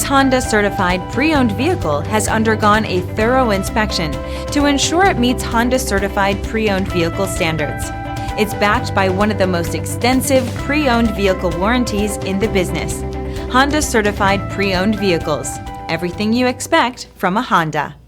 Honda certified pre-owned vehicle has undergone a thorough inspection to ensure it meets Honda certified pre-owned vehicle standards. It's backed by one of the most extensive pre-owned vehicle warranties in the business. Honda certified pre-owned vehicles. Everything you expect from a Honda.